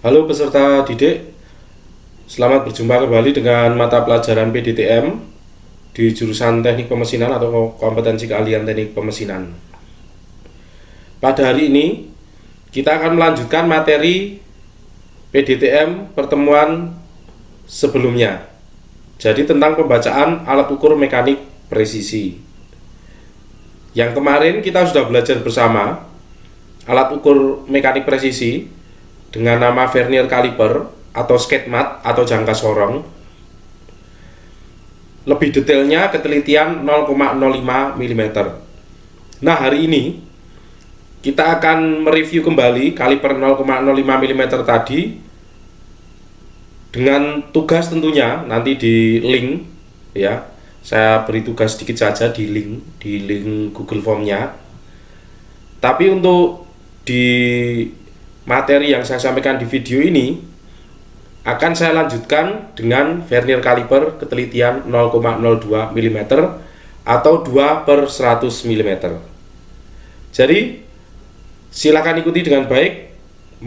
Halo peserta didik, selamat berjumpa kembali dengan mata pelajaran PDTM di jurusan Teknik Pemesinan atau kompetensi keahlian Teknik Pemesinan. Pada hari ini, kita akan melanjutkan materi PDTM pertemuan sebelumnya. Jadi tentang pembacaan alat ukur mekanik presisi. Yang kemarin kita sudah belajar bersama alat ukur mekanik presisi dengan nama vernier caliper atau sketmat atau jangka sorong. Lebih detailnya ketelitian 0,05 mm. Nah, hari ini kita akan mereview kembali kaliper 0,05 mm tadi dengan tugas tentunya nanti di link ya. Saya beri tugas sedikit saja di link Google Form-nya. Tapi untuk di materi yang saya sampaikan di video ini akan saya lanjutkan dengan vernier caliper ketelitian 0,02 mm atau 2/100 mm. Jadi silakan ikuti dengan baik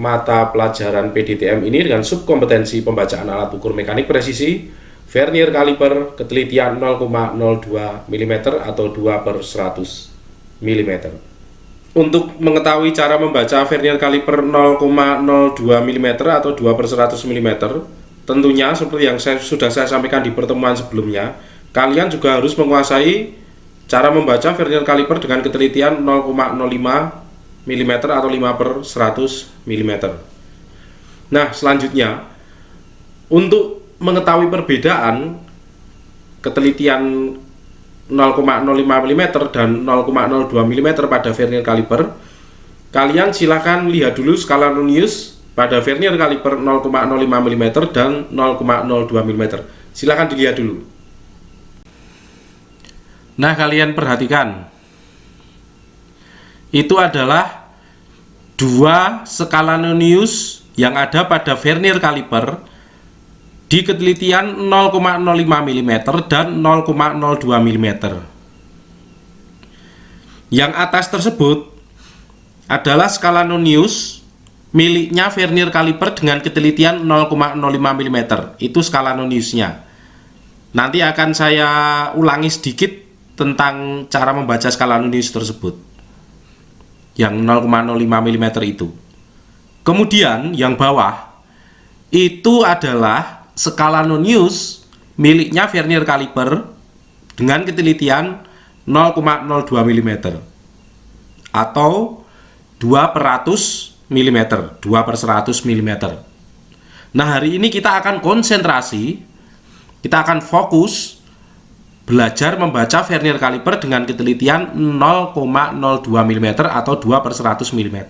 mata pelajaran PDTM ini dengan subkompetensi pembacaan alat ukur mekanik presisi vernier caliper ketelitian 0,02 mm atau 2/100 mm. Untuk mengetahui cara membaca vernier caliper 0,02 mm atau 2/100 mm, tentunya seperti yang sudah saya sampaikan di pertemuan sebelumnya, kalian juga harus menguasai cara membaca vernier caliper dengan ketelitian 0,05 mm atau 5/100 mm. Nah, selanjutnya untuk mengetahui perbedaan ketelitian 0,05 mm dan 0,02 mm pada vernier caliper, kalian silahkan lihat dulu skala Nonius pada vernier caliper 0,05 mm dan 0,02 mm. Silahkan dilihat dulu. Nah, kalian perhatikan, itu adalah dua skala Nonius yang ada pada vernier caliper di ketelitian 0,05 mm dan 0,02 mm. Yang atas tersebut adalah skala Nonius miliknya vernier caliper dengan ketelitian 0,05 mm. Itu skala Noniusnya. Nanti akan saya ulangi sedikit tentang cara membaca skala Nonius tersebut, yang 0,05 mm itu. Kemudian yang bawah itu adalah skala Nonius miliknya vernier caliper dengan ketelitian 0,02 mm atau 2/100 mm, 2/100 mm. Nah, hari ini kita akan konsentrasi, kita akan fokus belajar membaca vernier caliper dengan ketelitian 0,02 mm atau 2/100 mm.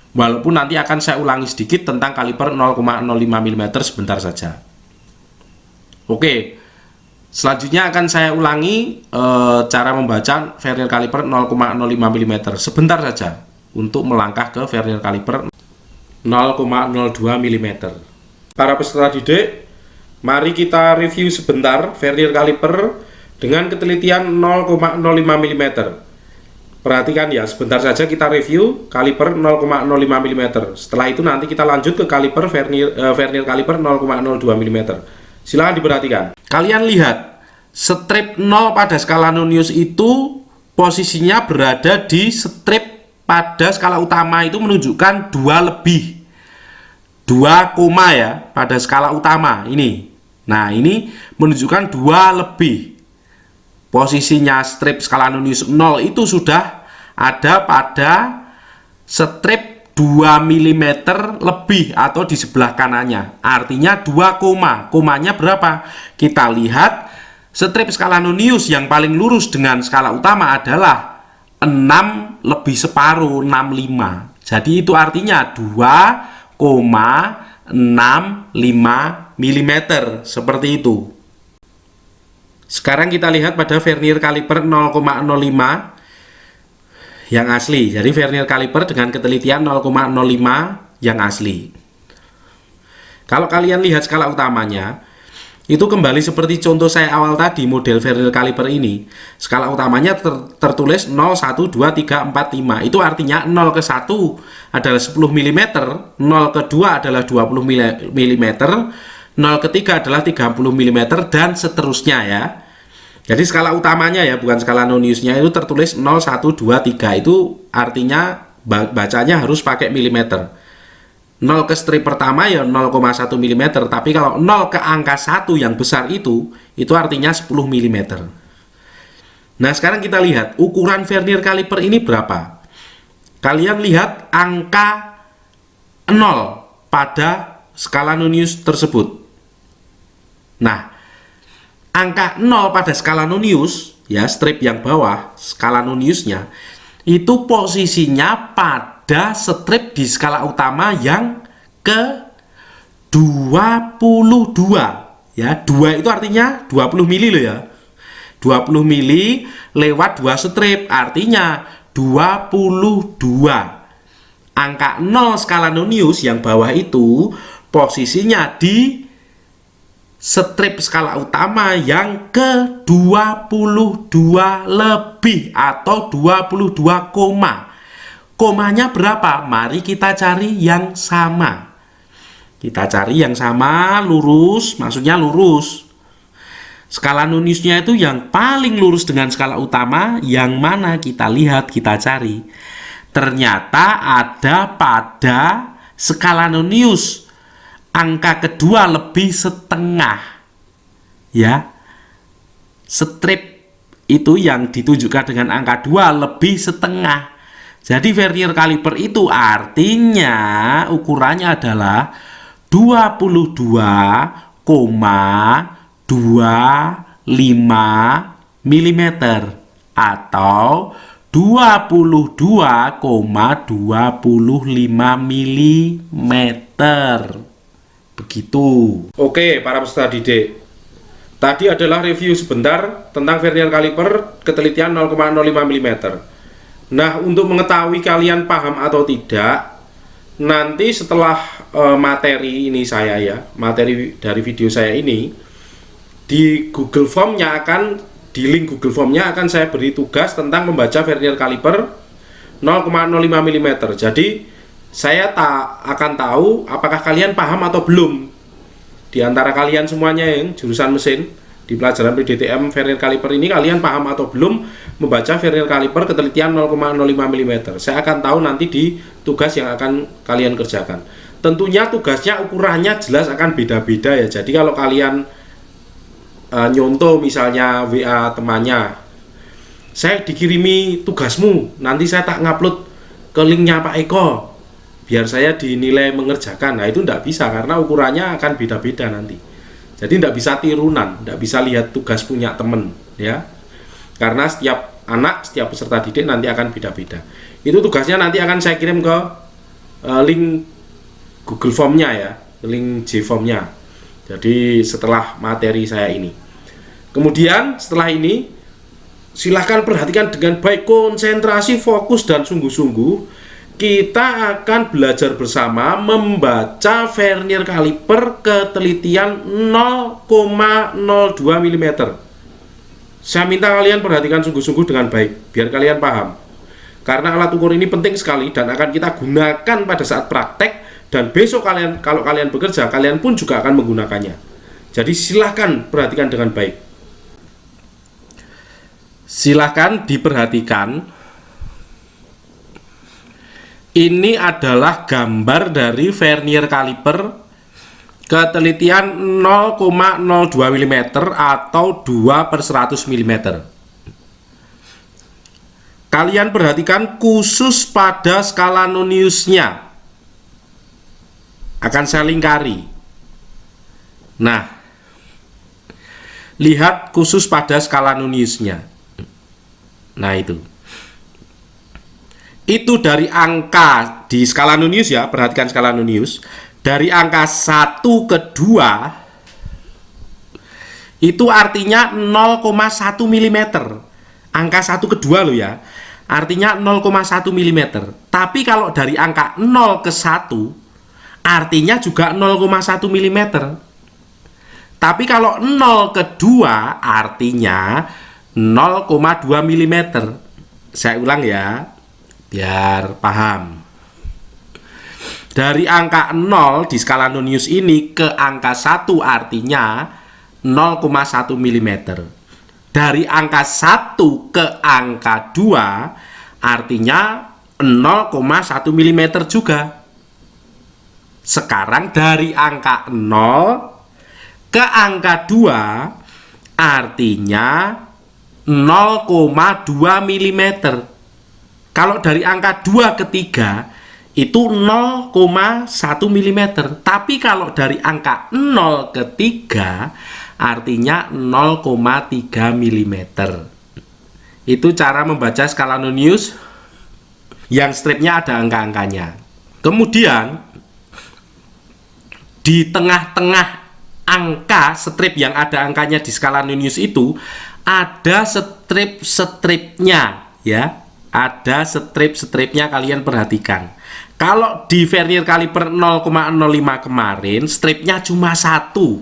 Walaupun nanti akan saya ulangi sedikit tentang kaliper 0,05 mm sebentar saja. Oke, selanjutnya akan saya ulangi cara membaca vernier caliper 0,05 mm sebentar saja untuk melangkah ke vernier caliper 0,02 mm. Para peserta didik, mari kita review sebentar vernier caliper dengan ketelitian 0,05 mm. Perhatikan ya, sebentar saja kita review kaliper 0,05 mm. Setelah itu nanti kita lanjut ke kaliper vernier caliper 0,02 mm. Silahkan diperhatikan. Kalian lihat, strip 0 pada skala Nonius itu posisinya berada di strip pada skala utama itu menunjukkan 2 lebih. 2 koma ya pada skala utama ini. Nah, ini menunjukkan 2 lebih. Posisinya strip skala Nonius 0 itu sudah ada pada strip 2 mm lebih atau di sebelah kanannya. Artinya 2 koma. Komanya berapa? Kita lihat strip skala Nonius yang paling lurus dengan skala utama adalah 6 lebih separuh, 65. Jadi itu artinya 2,65 mm. Seperti itu. Sekarang kita lihat pada vernier caliper 0,05 yang asli. Jadi vernier caliper dengan ketelitian 0,05 yang asli. Kalau kalian lihat skala utamanya, Itu kembali seperti contoh saya awal tadi, model Vernier caliper ini. Skala utamanya tertulis 0, 1, 2, 3, 4, 5. Itu artinya 0 ke 1 adalah 10 mm, 0 ke 2 adalah 20 mm, 0 ke 3 adalah 30 mm, dan seterusnya ya. Jadi skala utamanya ya, bukan skala Noniusnya, itu tertulis 0, 1, 2, 3. Itu artinya bacanya harus pakai milimeter. 0 ke strip pertama ya 0,1 mm, tapi kalau 0 ke angka 1 yang besar itu artinya 10 mm. Nah, sekarang kita lihat ukuran Vernier caliper ini berapa. Kalian lihat angka 0 pada skala Nonius tersebut. Nah, angka 0 pada skala Nonius, ya strip yang bawah, skala Noniusnya, itu posisinya pada strip di skala utama yang ke 22 ya. 2 itu artinya 20 mili loh ya. 20 mili lewat 2 strip artinya 22. Angka 0 skala Nonius yang bawah itu posisinya di strip skala utama yang ke 22 lebih atau 22 koma. Komanya berapa? Mari kita cari yang sama. Kita cari yang sama, lurus, maksudnya lurus. Skala Noniusnya itu yang paling lurus dengan skala utama, yang mana kita lihat, kita cari. Ternyata ada pada skala Nonius angka kedua lebih setengah. Ya. Strip itu yang ditunjukkan dengan angka 2 lebih setengah. Jadi Vernier caliper itu artinya ukurannya adalah 22,25 mm atau 22,25 mm. Begitu. Oke, para peserta didik. Tadi adalah review sebentar tentang Vernier caliper ketelitian 0,05 mm. Nah, untuk mengetahui kalian paham atau tidak, nanti setelah materi ini saya ya, materi dari video saya ini, di Google Form-nya di link Google Form-nya akan saya beri tugas tentang membaca Vernier caliper 0,05 mm. Jadi, saya akan tahu apakah kalian paham atau belum. Di antara kalian semuanya yang jurusan mesin, di pelajaran PDTM Vernier caliper ini kalian paham atau belum membaca Vernier caliper ketelitian 0,05 mm. Saya akan tahu nanti di tugas yang akan kalian kerjakan. Tentunya tugasnya ukurannya jelas akan beda-beda ya. Jadi kalau kalian nyontoh misalnya WA temannya, saya dikirimi tugasmu, nanti saya tak ngupload ke linknya Pak Eko biar saya dinilai mengerjakan. Nah, itu tidak bisa karena ukurannya akan beda-beda nanti. Jadi tidak bisa tirunan, tidak bisa lihat tugas punya temen ya. Karena setiap anak, setiap peserta didik nanti akan beda-beda. Itu tugasnya nanti akan saya kirim ke link Google Form-nya ya, link J-Form-nya. Jadi setelah materi saya ini. Kemudian setelah ini silahkan perhatikan dengan baik, konsentrasi, fokus, dan sungguh-sungguh. Kita akan belajar bersama membaca Vernier caliper ketelitian 0,02 mm. Saya minta kalian perhatikan sungguh-sungguh dengan baik, biar kalian paham. Karena alat ukur ini penting sekali dan akan kita gunakan pada saat praktek, dan besok kalau kalian bekerja, kalian pun juga akan menggunakannya. Jadi silahkan perhatikan dengan baik. Silahkan diperhatikan. Ini adalah gambar dari Vernier caliper ketelitian 0,02 mm atau 2/100 mm. Kalian perhatikan khusus pada skala Noniusnya. Akan saya lingkari. Nah, lihat khusus pada skala Noniusnya. Nah, itu dari angka di skala Nonius ya, perhatikan skala Nonius. Dari angka 1 ke 2 itu artinya 0,1 mm. Angka 1 ke 2 loh ya. Artinya 0,1 mm. Tapi kalau dari angka 0 ke 1 artinya juga 0,1 mm. Tapi kalau 0 ke 2 artinya 0,2 mm. Saya ulang ya, biar paham. Dari angka 0 di skala Nonius ini ke angka 1 artinya 0,1 mm. Dari angka 1 ke angka 2 artinya 0,1 mm juga. Sekarang dari angka 0 ke angka 2 artinya 0,2 mm. Kalau dari angka 2 ke 3 itu 0,1 mm. Tapi kalau dari angka 0 ke 3 artinya 0,3 mm. Itu cara membaca skala Nonius yang stripnya ada angka-angkanya. Kemudian di tengah-tengah angka strip yang ada angkanya di skala Nonius itu ada strip-stripnya ya. Ada strip-stripnya, kalian perhatikan. Kalau di vernier kaliper 0,05 kemarin stripnya cuma satu.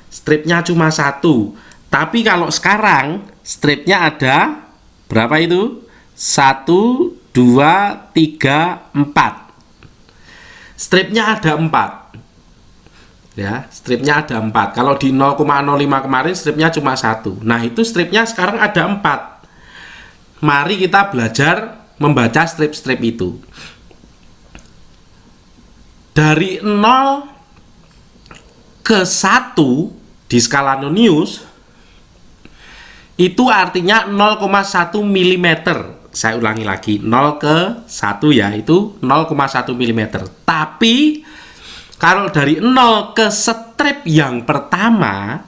Stripnya cuma satu. Tapi kalau sekarang stripnya ada berapa itu? 1, 2, 3, 4. Stripnya ada 4. Ya, stripnya ada 4. Kalau di 0,05 kemarin stripnya cuma 1. Nah, itu stripnya sekarang ada 4. Mari kita belajar membaca strip-strip itu. Dari 0 ke 1 di skala Nonius itu artinya 0,1 mm. Saya ulangi lagi, 0 ke 1 ya, itu 0,1 mm. Tapi kalau dari 0 ke strip yang pertama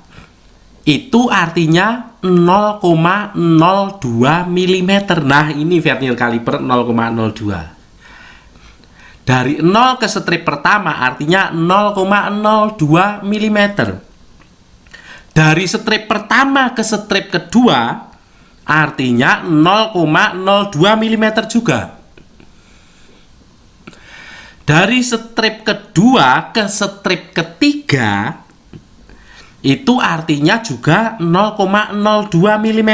itu artinya 0,02 mm. Nah, ini vernier kaliper 0,02. Dari 0 ke strip pertama artinya 0,02 mm. Dari strip pertama ke strip kedua artinya 0,02 mm juga. Dari strip kedua ke strip ketiga itu artinya juga 0,02 mm.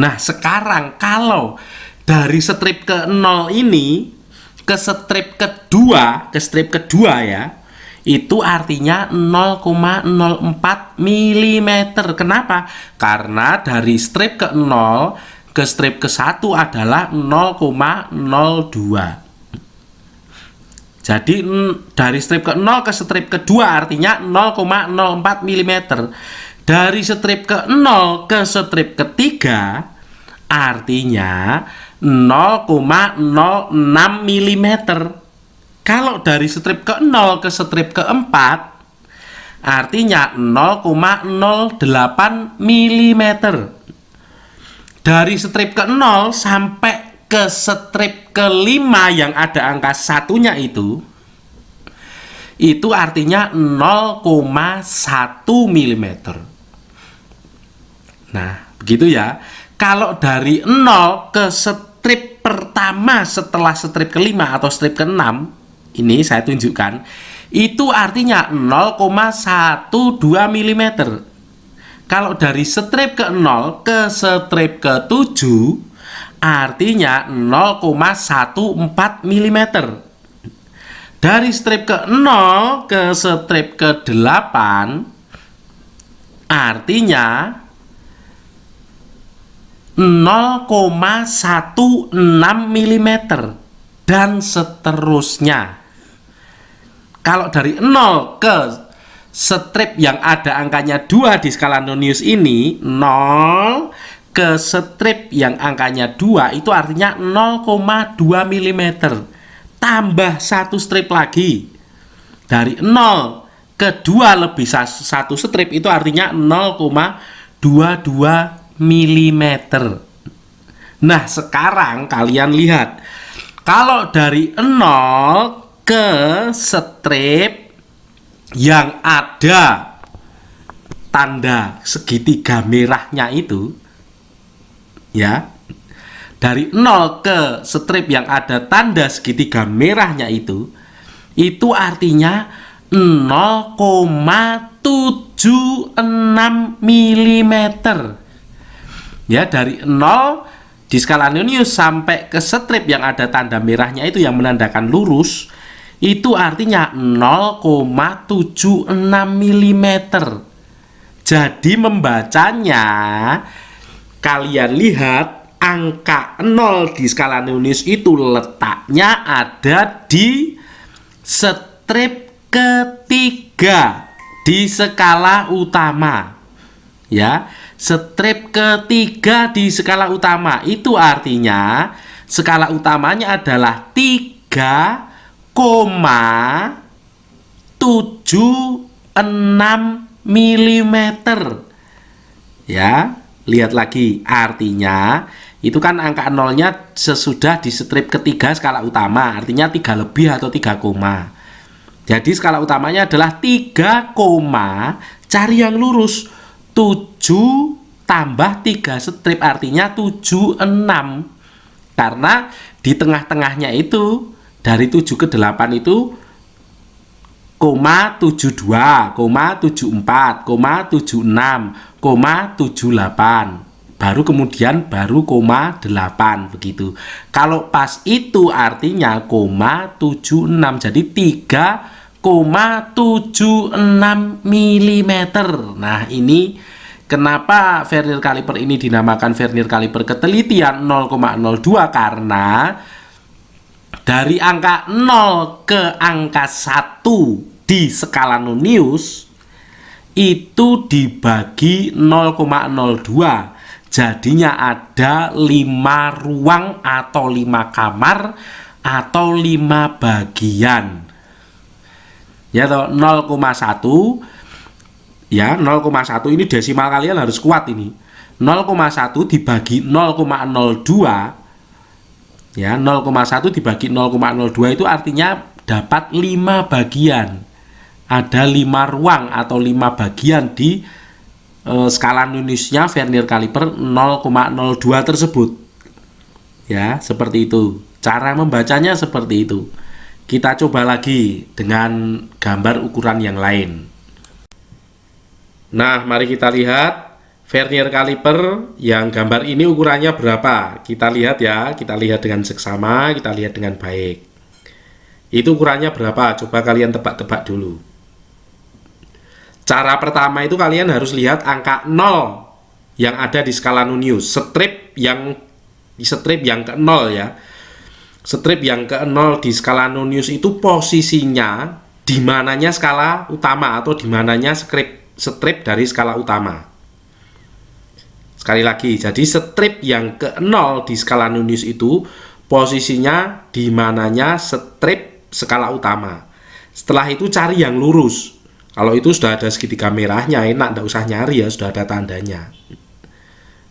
Nah, sekarang kalau dari strip ke 0 ini ke strip kedua ya, itu artinya 0,04 mm. Kenapa? Karena dari strip ke 0 ke strip ke 1 adalah 0,02. Jadi dari strip ke 0 ke strip kedua artinya 0,04 mm. Dari strip ke 0 ke strip ketiga artinya 0,06 mm. Kalau dari strip ke 0 ke strip keempat artinya 0,08 mm. Dari strip ke 0 sampai ke strip kelima yang ada angka satunya itu artinya 0,1 mm. Nah, begitu ya. Kalau dari 0 ke strip pertama setelah strip kelima atau strip keenam, ini saya tunjukkan, itu artinya 0,12 mm. Kalau dari strip ke 0 ke strip ke 7 artinya 0,14 mm. Dari strip ke 0 ke strip ke 8 artinya 0,16 mm dan seterusnya. Kalau dari 0 ke strip yang ada angkanya 2 di skala Nonius ini, 0 ke strip yang angkanya 2 itu artinya 0,2 mm. Tambah satu strip lagi. Dari 0 ke 2 lebih satu strip itu artinya 0,22 mm. Nah, sekarang kalian lihat. Kalau dari 0 ke strip yang ada tanda segitiga merahnya itu, ya, dari 0 ke strip yang ada tanda segitiga merahnya itu artinya 0,76 mm. Ya, dari 0 di skala Newton sampai ke strip yang ada tanda merahnya itu yang menandakan lurus, itu artinya 0,76 mm. Jadi membacanya, kalian lihat angka 0 di skala Newton itu letaknya ada di strip ketiga di skala utama. Ya, strip ketiga di skala utama itu artinya skala utamanya adalah 3,76 mm. Ya, lihat lagi, artinya itu kan angka nolnya sesudah di strip ketiga skala utama, artinya 3 lebih atau 3 koma. Jadi skala utamanya adalah 3 koma, cari yang lurus, 7 tambah 3 strip artinya 76. Karena di tengah-tengahnya itu dari 7 ke 8 itu 0,72, 0,74, 0,76, 0,78. Baru kemudian baru 0,8 begitu. Kalau pas itu artinya 0,76. Jadi 3,76 mm. Nah, ini kenapa vernier kaliper ini dinamakan vernier kaliper ketelitian 0,02, karena dari angka 0 ke angka 1 di skala Nonius itu dibagi 0,02. Jadinya ada 5 ruang atau 5 kamar atau 5 bagian. Ya toh, 0,1 ya, 0,1 ini desimal kalian harus kuat ini. 0,1 dibagi 0,02 ya, 0,1 dibagi 0,02 itu artinya dapat 5 bagian. Ada 5 ruang atau 5 bagian di skala Newton-nya vernier kaliper 0,02 tersebut. Ya, seperti itu. Cara membacanya seperti itu. Kita coba lagi dengan gambar ukuran yang lain. Nah, mari kita lihat vernier kaliper yang gambar ini ukurannya berapa. Kita lihat ya, kita lihat dengan seksama, kita lihat dengan baik. Itu ukurannya berapa? Coba kalian tebak-tebak dulu. Cara pertama itu kalian harus lihat angka 0 yang ada di skala Nonius. Strip yang ke 0 ya. Strip yang ke 0 di skala Nonius itu posisinya di mananya skala utama atau di mananya strip dari skala utama. Sekali lagi, jadi strip yang ke 0 di skala Nonius itu posisinya di mananya strip skala utama. Setelah itu cari yang lurus. Kalau itu sudah ada segitiga merahnya, enak, tidak usah nyari ya, sudah ada tandanya.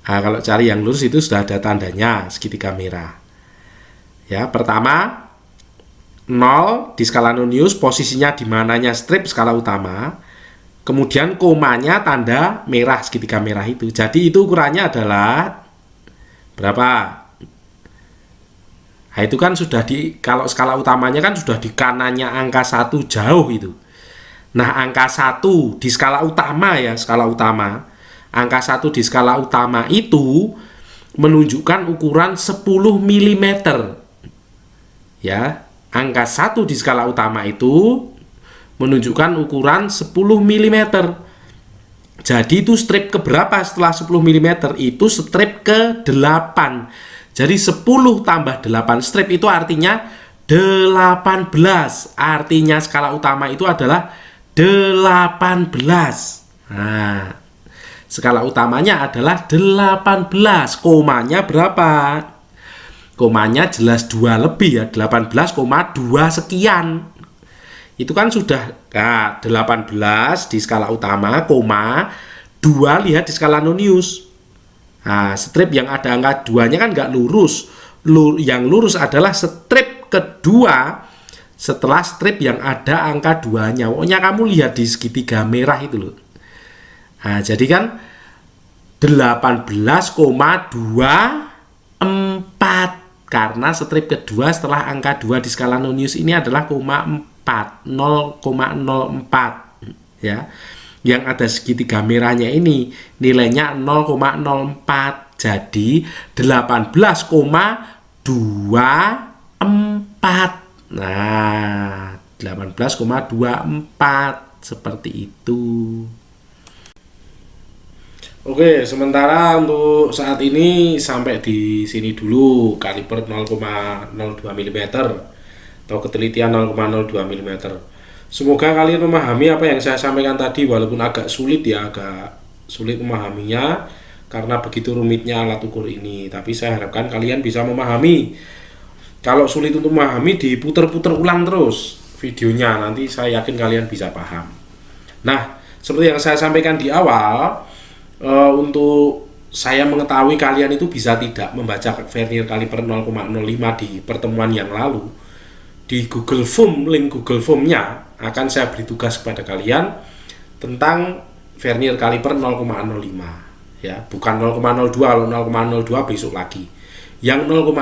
Nah, kalau cari yang lurus itu sudah ada tandanya, segitiga merah. Ya, pertama 0 di skala Nonius posisinya di mananya strip skala utama. Kemudian komanya tanda merah, segitiga merah itu. Jadi itu ukurannya adalah berapa? Nah, itu kan sudah kalau skala utamanya kan sudah di kanannya angka 1 jauh itu. Nah, angka 1 di skala utama ya, skala utama. Angka 1 di skala utama itu menunjukkan ukuran 10 mm. Ya, angka 1 di skala utama itu menunjukkan ukuran 10 mm. Jadi itu strip keberapa setelah 10 mm? Itu strip ke-8. Jadi 10 tambah 8 strip itu artinya 18. Artinya skala utama itu adalah 18. Nah, skala utamanya adalah 18. Komanya berapa? Komanya jelas 2 lebih ya, 18,2 sekian. Itu kan sudah 18 di skala utama, koma 2 lihat di skala Nonius. Nah, strip yang ada angka 2-nya kan nggak lurus. Yang lurus adalah strip kedua setelah strip yang ada angka 2-nya. Pokoknya kamu lihat di segitiga merah itu loh. Nah, jadi kan 18,24 karena strip kedua setelah angka 2 di skala Nonius ini adalah 4. 0,04 ya. Yang ada segitiga merahnya ini nilainya 0,04. Jadi 18,24. Nah, 18,24 seperti itu. Oke, sementara untuk saat ini sampai di sini dulu kaliber 0,02 mm atau ketelitian 0,02 mm. Semoga kalian memahami apa yang saya sampaikan tadi, walaupun agak sulit ya, agak sulit memahaminya karena begitu rumitnya alat ukur ini. Tapi saya harapkan kalian bisa memahami. Kalau sulit untuk memahami, diputer-puter ulang terus videonya, nanti saya yakin kalian bisa paham. Nah, seperti yang saya sampaikan di awal, untuk saya mengetahui kalian itu bisa tidak membaca vernier kaliper 0,05 di pertemuan yang lalu, di Google Form, link Google Form-nya akan saya beri tugas kepada kalian tentang vernier kaliper 0,05 ya, bukan 0,02. Kalau 0,02 besok lagi. Yang 0,05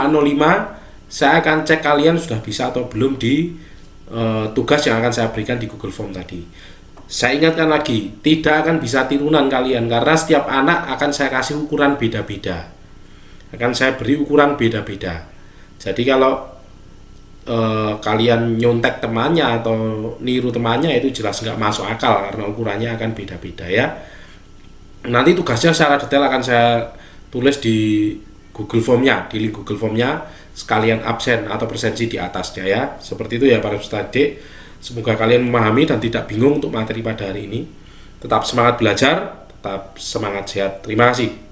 saya akan cek kalian sudah bisa atau belum di tugas yang akan saya berikan di Google Form tadi. Saya ingatkan lagi, tidak akan bisa tirunan kalian karena setiap anak akan saya kasih ukuran beda-beda. Akan saya beri ukuran beda-beda. Jadi kalau kalian nyontek temannya atau niru temannya, itu jelas nggak masuk akal karena ukurannya akan beda-beda ya. Nanti tugasnya secara detail akan saya tulis di Google Form-nya, di link Google Form-nya, sekalian absen atau presensi di atasnya ya. Seperti itu ya para peserta didik. Semoga kalian memahami dan tidak bingung untuk materi pada hari ini. Tetap semangat belajar, tetap semangat sehat. Terima kasih.